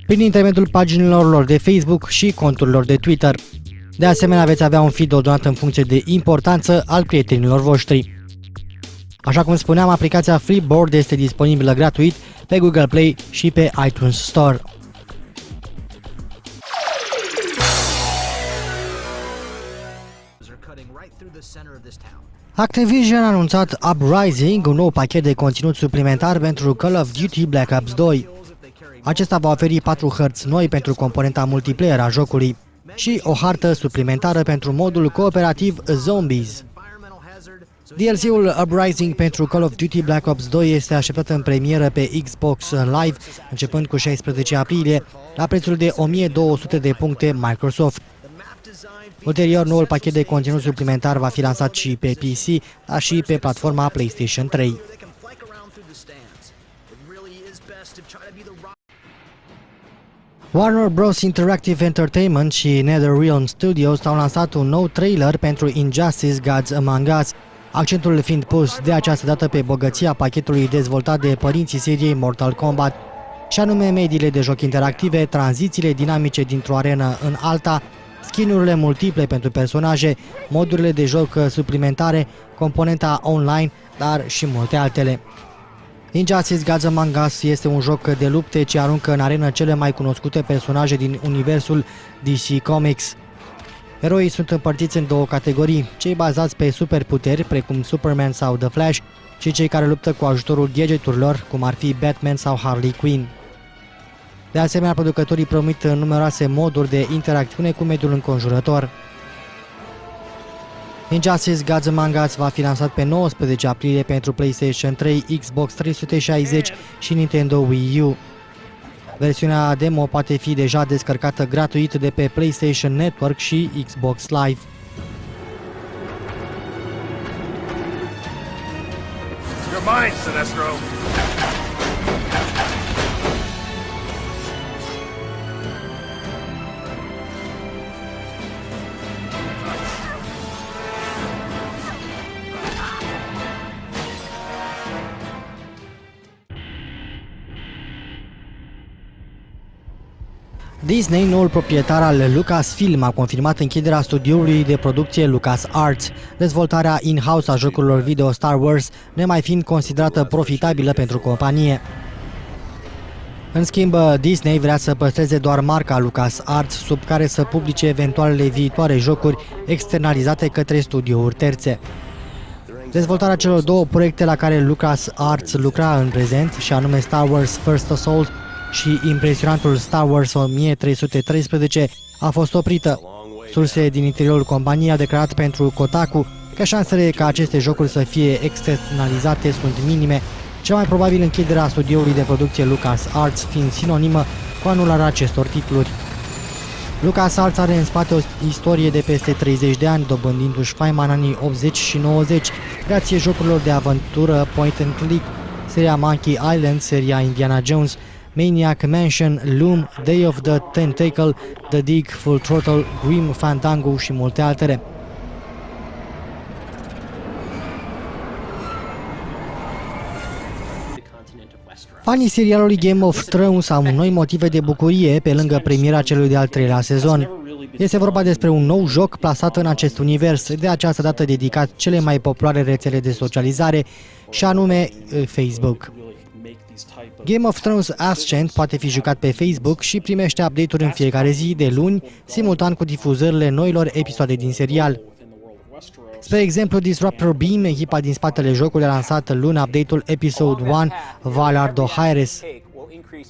prin intermediul paginilor lor de Facebook și conturilor de Twitter. De asemenea, veți avea un feed ordonat în funcție de importanță al prietenilor voștri. Așa cum spuneam, aplicația Flipboard este disponibilă gratuit pe Google Play și pe iTunes Store. Activision a anunțat Uprising, un nou pachet de conținut suplimentar pentru Call of Duty Black Ops 2. Acesta va oferi 4 hărți noi pentru componenta multiplayer a jocului și o hartă suplimentară pentru modul cooperativ Zombies. DLC-ul Uprising pentru Call of Duty Black Ops 2 este așteptat în premieră pe Xbox Live, începând cu 16 aprilie, la prețul de 1200 de puncte Microsoft. Ulterior, noul pachet de conținut suplimentar va fi lansat și pe PC, dar și pe platforma PlayStation 3. Warner Bros. Interactive Entertainment și NetherRealm Studios au lansat un nou trailer pentru Injustice Gods Among Us, accentul fiind pus de această dată pe bogăția pachetului dezvoltat de părinții seriei Mortal Kombat, și anume mediile de joc interactive, tranzițiile dinamice dintr-o arenă în alta, skin-urile multiple pentru personaje, modurile de joc suplimentare, componenta online, dar și multe altele. Injustice Gods Among Us este un joc de lupte ce aruncă în arenă cele mai cunoscute personaje din universul DC Comics. Eroii sunt împărțiți în două categorii, cei bazați pe superputeri, precum Superman sau The Flash, și cei care luptă cu ajutorul gadgeturilor, cum ar fi Batman sau Harley Quinn. De asemenea, producătorii promit numeroase moduri de interacțiune cu mediul înconjurător. Injustice Gods Among Us va fi lansat pe 19 aprilie pentru PlayStation 3, Xbox 360 și Nintendo Wii U. Versiunea demo poate fi deja descărcată gratuit de pe PlayStation Network și Xbox Live. Your mind, Sinestro. Disney, noul proprietar al Lucasfilm, a confirmat închiderea studioului de producție LucasArts, dezvoltarea in-house a jocurilor video Star Wars nemai fiind considerată profitabilă pentru companie. În schimb, Disney vrea să păstreze doar marca LucasArts, sub care să publice eventualele viitoare jocuri externalizate către studiouri terțe. Dezvoltarea celor două proiecte la care LucasArts lucra în prezent, și anume Star Wars First Assault și impresionantul Star Wars 1313, a fost oprită. Surse din interiorul companiei au declarat pentru Kotaku că șansele ca aceste jocuri să fie externalizate sunt minime, cel mai probabil închiderea studioului de producție LucasArts fiind sinonimă cu anularea acestor titluri. LucasArts are în spate o istorie de peste 30 de ani, dobândindu-și faima în anii 80 și 90, grație jocurilor de aventură point and click, seria Monkey Island, seria Indiana Jones, Maniac Mansion, Loom, Day of the Tentacle, The Dig, Full Throttle, Grim Fandango și multe altele. Fanii serialului Game of Thrones au noi motive de bucurie pe lângă premiera celui de-al treilea sezon. Este vorba despre un nou joc plasat în acest univers, de această dată dedicat cele mai populare rețele de socializare, și anume Facebook. Game of Thrones Ascent poate fi jucat pe Facebook și primește update-uri în fiecare zi de luni, simultan cu difuzările noilor episoade din serial. Spre exemplu, Disruptor Beam, echipa din spatele jocului, a lansat luni update-ul Episode 1 Valar Dohaeris,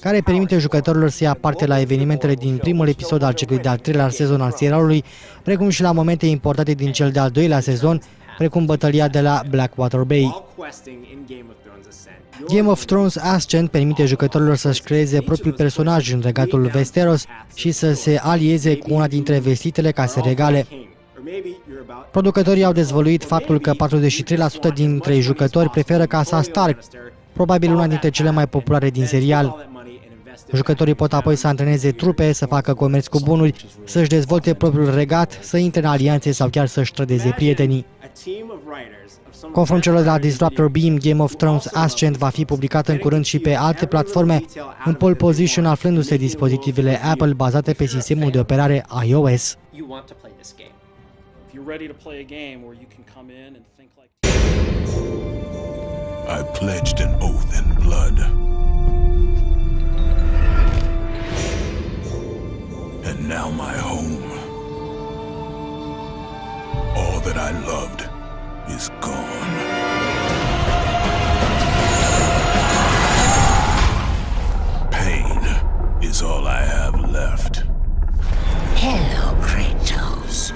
care permite jucătorilor să ia parte la evenimentele din primul episod al celui de-al treilea sezon al serialului, precum și la momente importante din cel de-al doilea sezon, precum bătălia de la Blackwater Bay. Game of Thrones Ascent permite jucătorilor să-și creeze propriul personaj în regatul Westeros și să se alieze cu una dintre vestitele case regale. Producătorii au dezvăluit faptul că 43% dintre jucători preferă casa Stark, probabil una dintre cele mai populare din serial. Jucătorii pot apoi să antreneze trupe, să facă comerț cu bunuri, să-și dezvolte propriul regat, să intre în alianțe sau chiar să-și trădeze prietenii. Conform celor de la Disruptor Beam, Game of Thrones Ascent va fi publicat în curând și pe alte platforme, în pole position aflându-se dispozitivele Apple bazate pe sistemul de operare iOS. I pledged an oath in blood. And now my home. All that I loved is gone. Pain is all I have left. Hello, Kratos.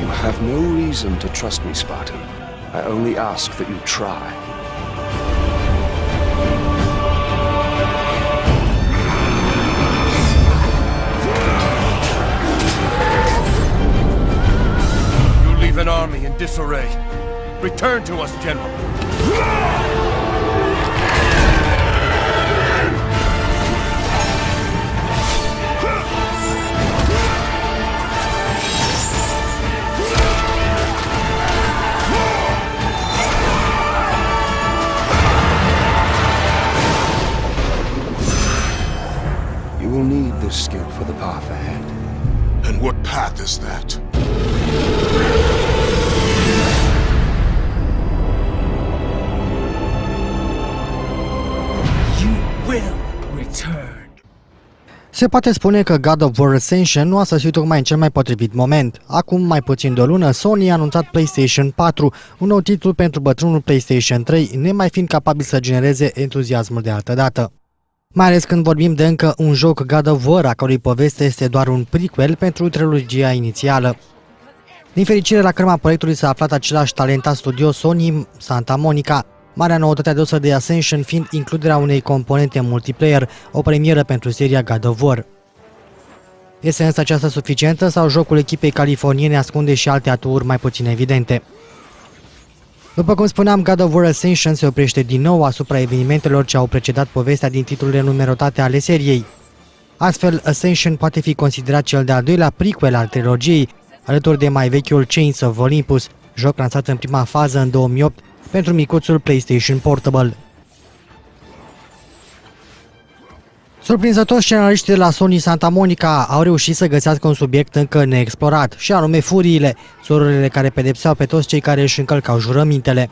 I have no reason to trust me, Spartan. I only ask that you try. You leave an army in disarray. Return to us, General. You will need this skill for the path ahead. And what path is that? You will return. Se poate spune că God of War Ascension nu a sosit tocmai în cel mai potrivit moment. Acum mai puțin de o lună, Sony a anunțat PlayStation 4, un nou titlu pentru bătrânul PlayStation 3, nemai fiind capabil să genereze entuziasmul de altă dată. Mai ales când vorbim de încă un joc God of War, a cărui poveste este doar un prequel pentru trilogia inițială. Din fericire, la crema proiectului s-a aflat același talentat studio Sony Santa Monica, marea noutate adusă de Ascension fiind includerea unei componente multiplayer, o premieră pentru seria God of War. Este însă aceasta suficientă sau jocul echipei californiene ascunde și alte aturi mai puțin evidente? După cum spuneam, God of War Ascension se oprește din nou asupra evenimentelor ce au precedat povestea din titlurile numerotate ale seriei. Astfel, Ascension poate fi considerat cel de-al doilea prequel al trilogiei, alături de mai vechiul Chains of Olympus, joc lansat în prima fază în 2008 pentru micuțul PlayStation Portable. Surprinzător, scenariștii de la Sony Santa Monica au reușit să găsească un subiect încă neexplorat, și anume furiile, surorile care pedepseau pe toți cei care își încălcau jurămintele.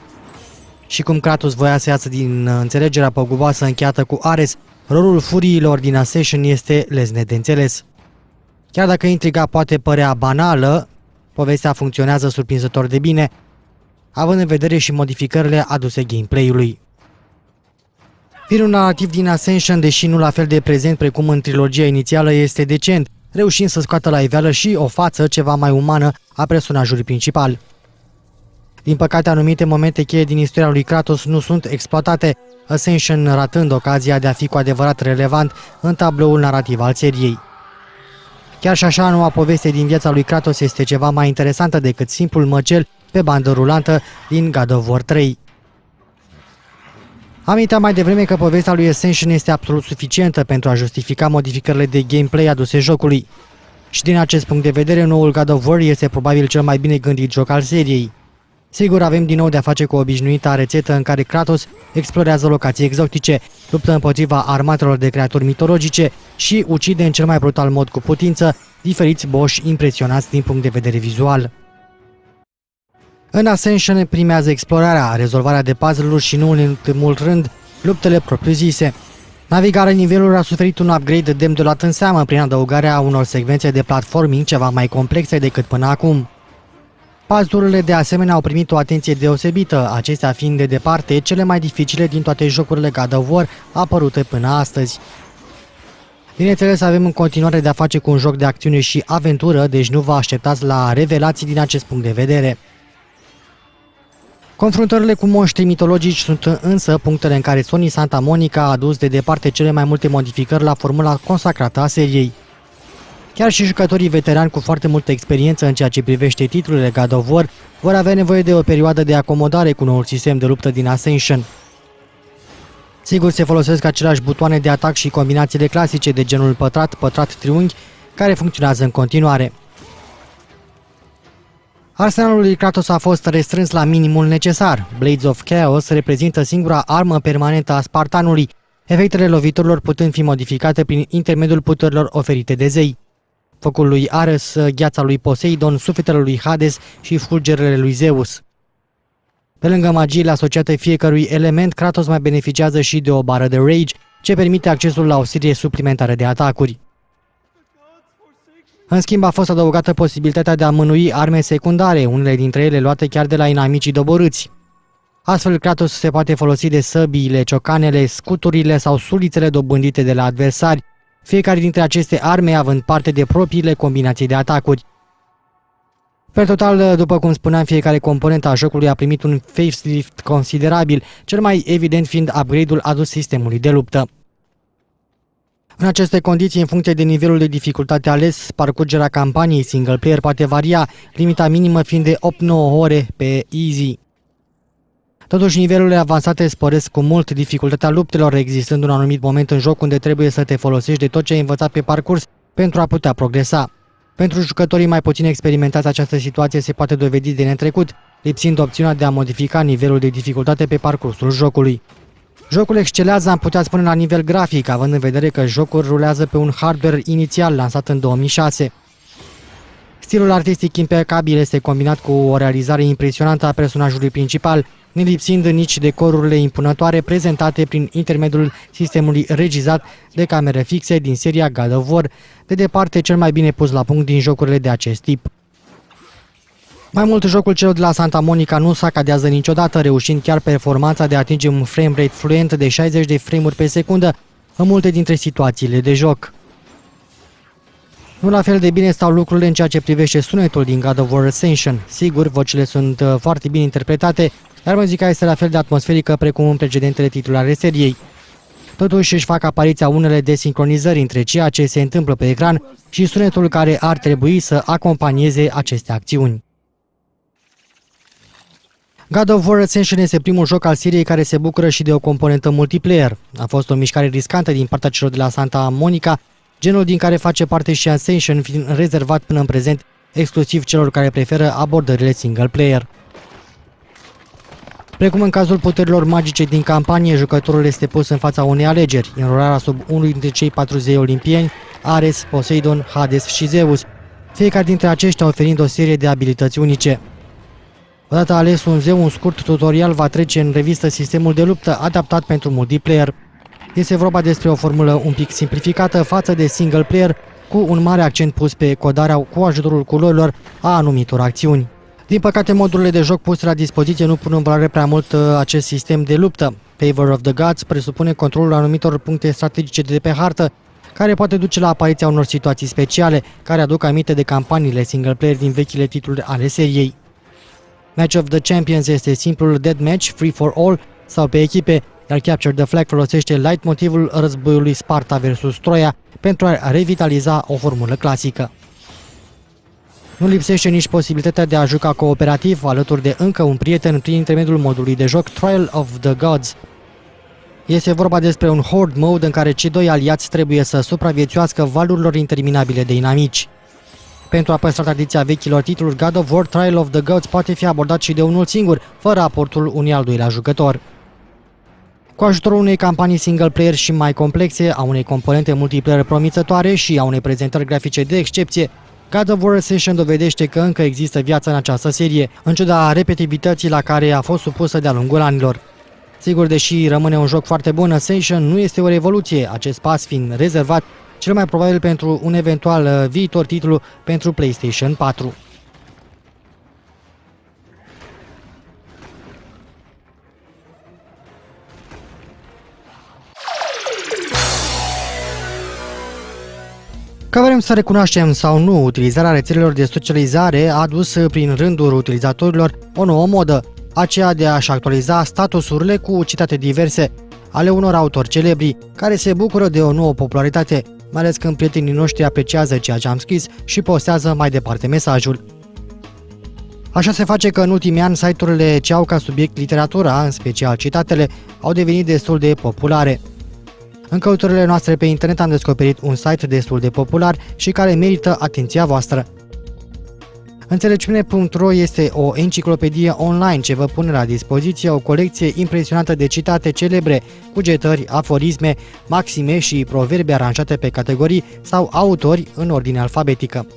Și cum Kratos voia să iasă din înțelegerea păguboasă încheiată cu Ares, rolul furiilor din Ascension este lezne de înțeles. Chiar dacă intriga poate părea banală, povestea funcționează surprinzător de bine, având în vedere și modificările aduse gameplay-ului. Firul narrativ din Ascension, deși nu la fel de prezent precum în trilogia inițială, este decent, reușind să scoată la iveală și o față ceva mai umană a personajului principal. Din păcate, anumite momente cheie din istoria lui Kratos nu sunt exploatate, Ascension ratând ocazia de a fi cu adevărat relevant în tabloul narrativ al seriei. Chiar și așa, noua poveste din viața lui Kratos este ceva mai interesantă decât simplul măcel pe bandă rulantă din God of War 3. Aminteam mai devreme că povestea lui Ascension este absolut suficientă pentru a justifica modificările de gameplay aduse jocului. Și din acest punct de vedere, noul God of War este probabil cel mai bine gândit joc al seriei. Sigur, avem din nou de-a face cu obișnuita rețetă în care Kratos explorează locații exotice, luptă împotriva armatelor de creaturi mitologice și ucide în cel mai brutal mod cu putință diferiți boși impresionați din punct de vedere vizual. În Ascension primează explorarea, rezolvarea de puzzle-uri și, nu în ultimul rând, luptele propriu-zise. Navigarea nivelului a suferit un upgrade demn de luat în seamă prin adăugarea unor secvențe de platforming ceva mai complexe decât până acum. Puzzle-urile de asemenea au primit o atenție deosebită, acestea fiind de departe cele mai dificile din toate jocurile God of War apărute până astăzi. Bineînțeles, avem în continuare de-a face cu un joc de acțiune și aventură, deci nu vă așteptați la revelații din acest punct de vedere. Confruntările cu monștri mitologici sunt însă punctele în care Sony Santa Monica a adus de departe cele mai multe modificări la formula consacrată a seriei. Chiar și jucătorii veterani cu foarte multă experiență în ceea ce privește titlurile God of War vor avea nevoie de o perioadă de acomodare cu noul sistem de luptă din Ascension. Sigur, se folosesc aceleași butoane de atac și combinațiile clasice de genul pătrat, pătrat, triunghi, care funcționează în continuare. Arsenalul lui Kratos a fost restrâns la minimul necesar. Blades of Chaos reprezintă singura armă permanentă a Spartanului, efectele loviturilor putând fi modificate prin intermediul puterilor oferite de zei. Focul lui Ares, gheața lui Poseidon, sufletele lui Hades și fulgerele lui Zeus. Pe lângă magiile asociate fiecărui element, Kratos mai beneficiază și de o bară de Rage, ce permite accesul la o serie suplimentară de atacuri. În schimb, a fost adăugată posibilitatea de a mânui arme secundare, unele dintre ele luate chiar de la inamicii doborâți. Astfel, Kratos se poate folosi de săbiile, ciocanele, scuturile sau sulițele dobândite de la adversari, fiecare dintre aceste arme având parte de propriile combinații de atacuri. Per total, după cum spuneam, fiecare componentă a jocului a primit un facelift considerabil, cel mai evident fiind upgrade-ul adus sistemului de luptă. În aceste condiții, în funcție de nivelul de dificultate ales, parcurgerea campaniei single player poate varia, limita minimă fiind de 8-9 ore pe easy. Totuși, nivelurile avansate sporesc cu mult dificultatea luptelor, existând un anumit moment în joc unde trebuie să te folosești de tot ce ai învățat pe parcurs pentru a putea progresa. Pentru jucătorii mai puțin experimentați, această situație se poate dovedi de netrecut, lipsind opțiunea de a modifica nivelul de dificultate pe parcursul jocului. Jocul excelează, am putea spune, la nivel grafic, având în vedere că jocul rulează pe un hardware inițial lansat în 2006. Stilul artistic impecabil este combinat cu o realizare impresionantă a personajului principal, nelipsind nici decorurile impunătoare prezentate prin intermediul sistemului regizat de camere fixe din seria God of War, de departe cel mai bine pus la punct din jocurile de acest tip. Mai mult, jocul celor de la Santa Monica nu sacadează niciodată, reușind chiar performanța de a atinge un frame rate fluent de 60 de frame-uri pe secundă în multe dintre situațiile de joc. Nu la fel de bine stau lucrurile în ceea ce privește sunetul din God of War Ascension. Sigur, vocile sunt foarte bine interpretate, iar muzica este la fel de atmosferică precum în precedentele titluri ale seriei. Totuși își fac apariția unele desincronizări între ceea ce se întâmplă pe ecran și sunetul care ar trebui să acompanieze aceste acțiuni. God of War Ascension este primul joc al seriei care se bucură și de o componentă multiplayer. A fost o mișcare riscantă din partea celor de la Santa Monica, genul din care face parte și Ascension, fiind rezervat până în prezent exclusiv celor care preferă abordările single player. Precum în cazul puterilor magice din campanie, jucătorul este pus în fața unei alegeri, înrolarea sub unul dintre cei 4 zei olimpieni, Ares, Poseidon, Hades și Zeus, fiecare dintre aceștia oferind o serie de abilități unice. Odată ales un zeu, un scurt tutorial va trece în revistă sistemul de luptă adaptat pentru multiplayer. Este vorba despre o formulă un pic simplificată față de single player, cu un mare accent pus pe codarea cu ajutorul culorilor a anumitor acțiuni. Din păcate, modurile de joc puse la dispoziție nu pun în valoare prea mult acest sistem de luptă. Favor of the Gods presupune controlul anumitor puncte strategice de pe hartă, care poate duce la apariția unor situații speciale, care aduc aminte de campaniile single player din vechile titluri ale seriei. Match of the Champions este simplul deathmatch, free for all sau pe echipe, iar Capture the Flag folosește leitmotivul războiului Sparta vs Troia pentru a revitaliza o formulă clasică. Nu lipsește nici posibilitatea de a juca cooperativ alături de încă un prieten prin intermediul modului de joc Trial of the Gods. Este vorba despre un horde mode în care cei doi aliați trebuie să supraviețuiască valurilor interminabile de inamici. Pentru a păstra tradiția vechilor titluri, God of War Trial of the Gods poate fi abordat și de unul singur, fără aportul unui al doilea jucător. Cu ajutorul unei campanii single player și mai complexe, a unei componente multiplayer promițătoare și a unei prezentări grafice de excepție, God of War Ascension dovedește că încă există viață în această serie, în ciuda repetitivității la care a fost supusă de-a lungul anilor. Sigur, deși rămâne un joc foarte bun, Ascension nu este o revoluție, acest pas fiind rezervat cel mai probabil pentru un eventual viitor titlu pentru PlayStation 4. Că vrem să recunoaștem sau nu, utilizarea rețelelor de socializare a adus prin rândul utilizatorilor o nouă modă, aceea de a-și actualiza statusurile cu citate diverse ale unor autori celebri, care se bucură de o nouă popularitate, mai ales când prietenii noștri apreciază ceea ce am scris și postează mai departe mesajul. Așa se face că în ultimii ani site-urile ce au ca subiect literatura, în special citatele, au devenit destul de populare. În căutările noastre pe internet am descoperit un site destul de popular și care merită atenția voastră. Înțelepciune.ro este o enciclopedie online ce vă pune la dispoziție o colecție impresionantă de citate celebre, cugetări, aforisme, maxime și proverbe aranjate pe categorii sau autori în ordine alfabetică.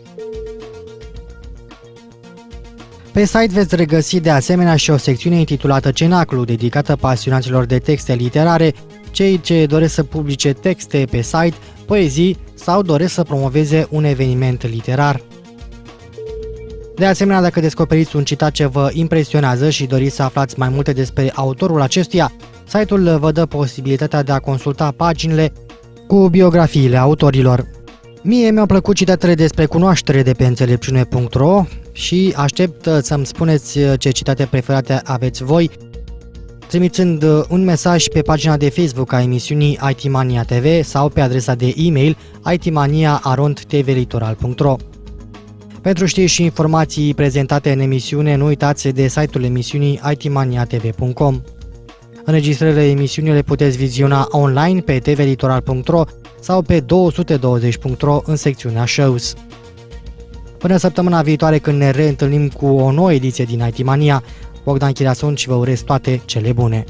Pe site veți regăsi de asemenea și o secțiune intitulată Cenaclu, dedicată pasionaților de texte literare, cei ce doresc să publice texte pe site, poezii sau doresc să promoveze un eveniment literar. De asemenea, dacă descoperiți un citat ce vă impresionează și doriți să aflați mai multe despre autorul acestuia, site-ul vă dă posibilitatea de a consulta paginile cu biografiile autorilor. Mie mi-au plăcut citatele despre cunoaștere de pe înțelepciune.ro și aștept să-mi spuneți ce citate preferate aveți voi, trimițând un mesaj pe pagina de Facebook a emisiunii IT Mania TV sau pe adresa de e-mail itmania@tvlitoral.ro. Pentru știri și informații prezentate în emisiune, nu uitați de site-ul emisiunii itmaniatv.com. Înregistrările emisiunii le puteți viziona online pe tvlitoral.ro sau pe 220.ro în secțiunea Shows. Până săptămâna viitoare, când ne reîntâlnim cu o nouă ediție din IT Mania, Bogdan Chirasun și vă urez toate cele bune!